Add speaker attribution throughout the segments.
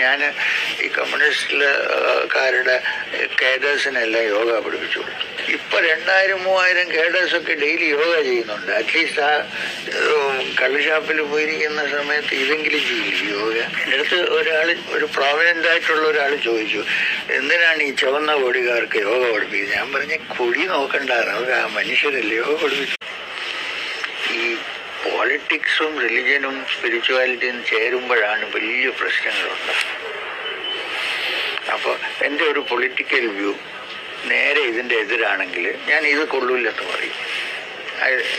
Speaker 1: ഞാൻ ഈ കമ്മ്യൂണിസ്റ്റുകാരുടെ കേഡേഴ്സിനെല്ലാം യോഗ പഠിപ്പിച്ചു കൊടുത്തു. ഇപ്പൊ 2000-3000 കേഡേഴ്സൊക്കെ ഡെയിലി യോഗ ചെയ്യുന്നുണ്ട്. അറ്റ്ലീസ്റ്റ് ആ കള്ളുഷാപ്പിൽ പോയിരിക്കുന്ന സമയത്ത് ഇതെങ്കിലും ചെയ്യില്ല യോഗ. എൻ്റെ അടുത്ത് ഒരു പ്രോമിനന്റ് ആയിട്ടുള്ള ഒരാൾ ചോദിച്ചു, എന്തിനാണ് ഈ ചുവന്ന കൊടികാർക്ക് യോഗ പഠിപ്പിക്കുന്നത്? ഞാൻ പറഞ്ഞ കൊടി നോക്കണ്ടാണ്, അവർ ആ മനുഷ്യരല്ലേ യോഗ പഠിപ്പിച്ചു. ഈ പോളിറ്റിക്സും റിലിജനും സ്പിരിച്വാലിറ്റിയും ചേരുമ്പോഴാണ് വലിയ പ്രശ്നങ്ങളുണ്ടാകുന്നത്. അപ്പോൾ എൻ്റെ ഒരു പൊളിറ്റിക്കൽ വ്യൂ നേരെ ഇതിൻ്റെ എതിരാണെങ്കിൽ ഞാൻ ഇത് കൊള്ളൂല്ലെന്ന് പറയും.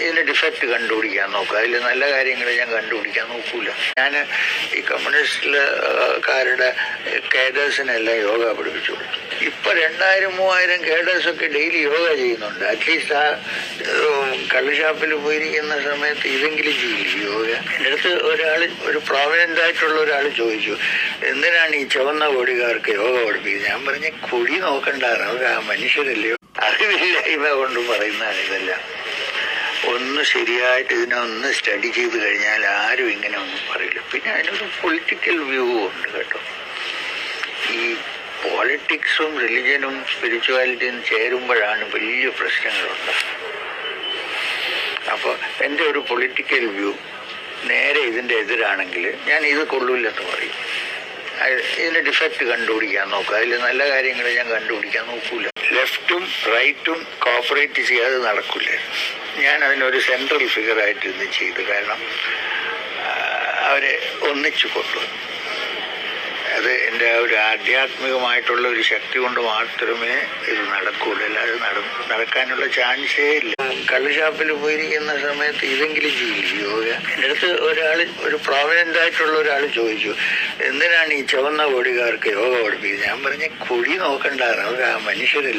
Speaker 1: ഇതിന് ഡിഫക്റ്റ് കണ്ടുപിടിക്കാൻ നോക്കുക, അതിൽ നല്ല കാര്യങ്ങൾ ഞാൻ കണ്ടുപിടിക്കാൻ നോക്കൂല. ഞാൻ ഈ കമ്മ്യൂണിസ്റ്റുകാരുടെ കേഡേഴ്സിനെല്ലാം യോഗ പഠിപ്പിച്ചു കൊടുത്തു. ഇപ്പൊ 2000-3000 കേഡേഴ്സൊക്കെ ഡെയിലി യോഗ ചെയ്യുന്നുണ്ട്. അറ്റ്ലീസ്റ്റ് ആ കള്ളുഷാപ്പിൽ പോയിരിക്കുന്ന സമയത്ത് ഇതെങ്കിലും ചെയ്യില്ല യോഗ. എൻ്റെ അടുത്ത് ഒരു പ്രോമിനന്റ് ആയിട്ടുള്ള ഒരാൾ ചോദിച്ചു, എന്തിനാണ് ഈ ചുവന്ന കൊടികാർക്ക് യോഗ പഠിപ്പിക്കുന്നത്? ഞാൻ പറഞ്ഞ കൊടി നോക്കണ്ടാണ്, അവർ ആ മനുഷ്യരല്ലേ. അറിവില്ലായ്മ കൊണ്ട് പറയുന്നതാണ് ഇതെല്ലാം. ഒന്ന് ശരിയായിട്ട് ഇതിനൊന്ന് സ്റ്റഡി ചെയ്ത് കഴിഞ്ഞാൽ ആരും ഇങ്ങനെ ഒന്നും പറയില്ല. പിന്നെ അതിനൊരു പൊളിറ്റിക്കൽ വ്യൂ ഉണ്ട് കേട്ടോ. ഈ പോളിറ്റിക്സും റിലിജനും സ്പിരിച്വാലിറ്റിയും ചേരുമ്പോഴാണ് വലിയ പ്രശ്നങ്ങളുണ്ടാകുന്നത്. അപ്പോൾ എൻ്റെ ഒരു പൊളിറ്റിക്കൽ വ്യൂ നേരെ ഇതിൻ്റെ എതിരാണെങ്കിൽ ഞാൻ ഇത് കൊള്ളൂല്ലെന്ന് പറയും. ഇതിന് ഡിഫക്റ്റ് കണ്ടുപിടിക്കാൻ നോക്കുക, അതിൽ നല്ല കാര്യങ്ങൾ ഞാൻ കണ്ടുപിടിക്കാൻ നോക്കൂല. ലെഫ്റ്റും റൈറ്റും കോപ്പറേറ്റ് ചെയ്യാതെ നടക്കില്ല. ഞാൻ അതിനൊരു സെൻട്രൽ ഫിഗറായിട്ട് ഇന്ന് ചെയ്തു. കാരണം അവരെ ഒന്നിച്ചു കൊണ്ടുവന്നു. അത് എൻ്റെ ഒരു ആധ്യാത്മികമായിട്ടുള്ള ഒരു ശക്തി കൊണ്ട് മാത്രമേ ഇത് നടക്കൂല, അല്ലാതെ നടക്കാനുള്ള ചാൻസേ ഇല്ല. കള്ളുഷാപ്പിൽ പോയിരിക്കുന്ന സമയത്ത് ഇതെങ്കിലും ചെയ്യില്ല യോഗ. എൻ്റെ അടുത്ത് ഒരു പ്രോമിനന്റ് ആയിട്ടുള്ള ഒരാൾ ചോദിച്ചു, എന്തിനാണ് ഈ ചുവന്ന കൊടികാർക്ക് യോഗ പഠിപ്പിക്കുന്നത്? ഞാൻ പറഞ്ഞ കൊടി നോക്കണ്ടാണ്, അവർ ആ മനുഷ്യരല്ലേ.